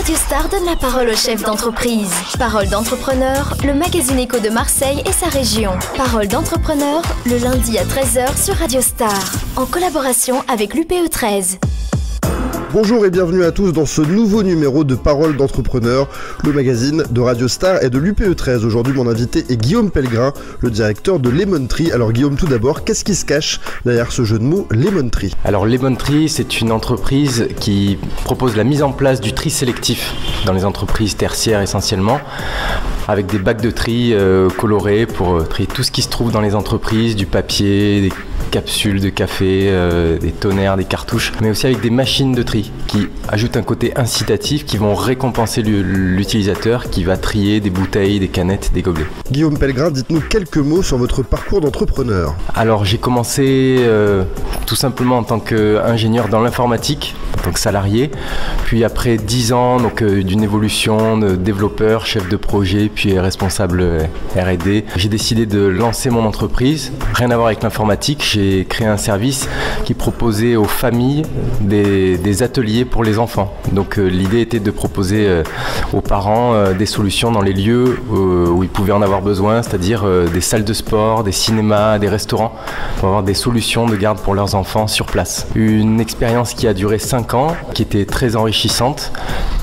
Radio Star donne la parole aux chefs d'entreprise. Parole d'entrepreneur, le magazine éco de Marseille et sa région. Parole d'entrepreneur, le lundi à 13h sur Radio Star, en collaboration avec l'UPE 13. Bonjour et bienvenue à tous dans ce nouveau numéro de Parole d'entrepreneur, le magazine de Radio Star et de l'UPE 13. Aujourd'hui, mon invité est Guillaume Pellegrin, le directeur de Lemon Tree. Alors Guillaume, tout d'abord, qu'est-ce qui se cache derrière ce jeu de mots Lemon Tree ? Alors Lemon Tree, c'est une entreprise qui propose la mise en place du tri sélectif dans les entreprises tertiaires essentiellement, avec des bacs de tri colorés pour trier tout ce qui se trouve dans les entreprises, du papier, des capsules de café, des tonnerres, des cartouches, mais aussi avec des machines de tri qui ajoutent un côté incitatif, qui vont récompenser l'utilisateur qui va trier des bouteilles, des canettes, des gobelets. Guillaume Pellegrin, dites-nous quelques mots sur votre parcours d'entrepreneur. Alors j'ai commencé tout simplement en tant qu'ingénieur dans l'informatique, en tant que salarié, puis après 10 ans d'une évolution de développeur, chef de projet, puis responsable R&D, j'ai décidé de lancer mon entreprise. Rien à voir avec l'informatique, j'ai créé un service qui proposait aux familles des ateliers pour les enfants. Donc l'idée était de proposer aux parents des solutions dans les lieux où ils pouvaient en avoir besoin, c'est-à-dire des salles de sport, des cinémas, des restaurants, pour avoir des solutions de garde pour leurs enfants sur place. Une expérience qui a duré 5 ans, qui était très enrichissante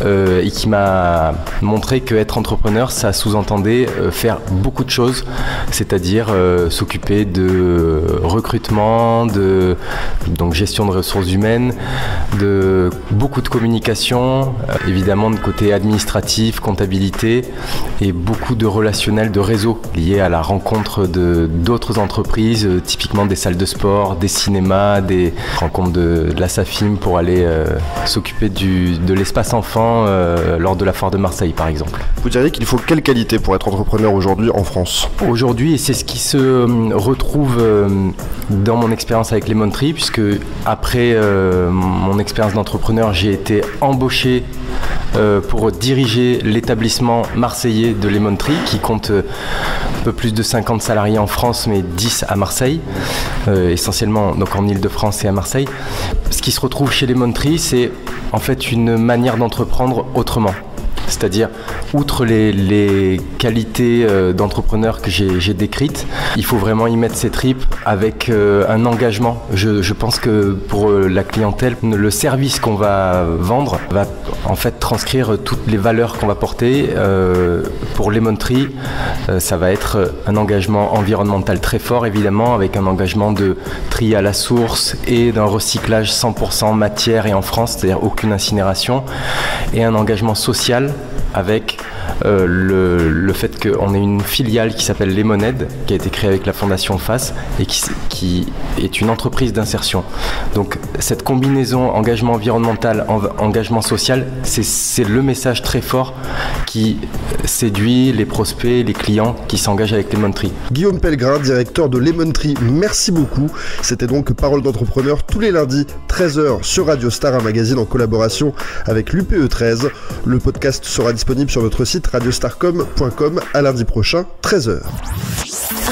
et qui m'a montré qu'être entrepreneur, ça sous-entendait faire beaucoup de choses, c'est-à-dire s'occuper de recrutement, donc gestion de ressources humaines, de beaucoup de communication, évidemment de côté administratif, comptabilité et beaucoup de relationnel, de réseau liés à la rencontre d'autres entreprises, typiquement des salles de sport, des cinémas, des rencontres de la SAFIM pour aller s'occuper de l'espace enfant lors de la foire de Marseille par exemple. Vous diriez qu'il faut quelle qualité pour être entrepreneur aujourd'hui en France ? Aujourd'hui, et c'est ce qui se retrouve dans mon expérience avec Lemon Tree, puisque après mon expérience d'entrepreneur, j'ai été embauché pour diriger l'établissement marseillais de Lemon Tree, qui compte un peu plus de 50 salariés en France, mais 10 à Marseille, essentiellement donc en Ile-de-France et à Marseille. Ce qui se retrouve chez Lemon Tree, c'est en fait une manière d'entreprendre autrement. C'est-à-dire, outre les qualités d'entrepreneur que j'ai décrites, il faut vraiment y mettre ses tripes avec un engagement. Je pense que pour la clientèle, le service qu'on va vendre va en fait transcrire toutes les valeurs qu'on va porter. Pour Lemon Tree, ça va être un engagement environnemental très fort, évidemment, avec un engagement de tri à la source et d'un recyclage 100% matière et en France, c'est-à-dire aucune incinération, et un engagement social avec le fait qu'on ait une filiale qui s'appelle Lemonade, qui a été créée avec la fondation FAS et qui est une entreprise d'insertion. Donc cette combinaison engagement environnemental, engagement social, c'est le message très fort qui séduit les prospects, les clients qui s'engagent avec Lemon Tree. Guillaume Pellegrin, directeur de Lemon Tree, merci beaucoup. C'était donc Parole d'entrepreneur tous les lundis, 13h sur Radio Star, un magazine en collaboration avec l'UPE 13. Le podcast sera disponible sur notre site radiostarcom.com à lundi prochain, 13h.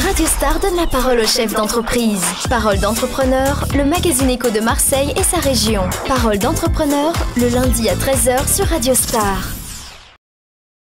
Radio Star donne la parole aux chefs d'entreprise. Parole d'entrepreneur, le magazine éco de Marseille et sa région. Parole d'entrepreneur, le lundi à 13h sur Radio Star.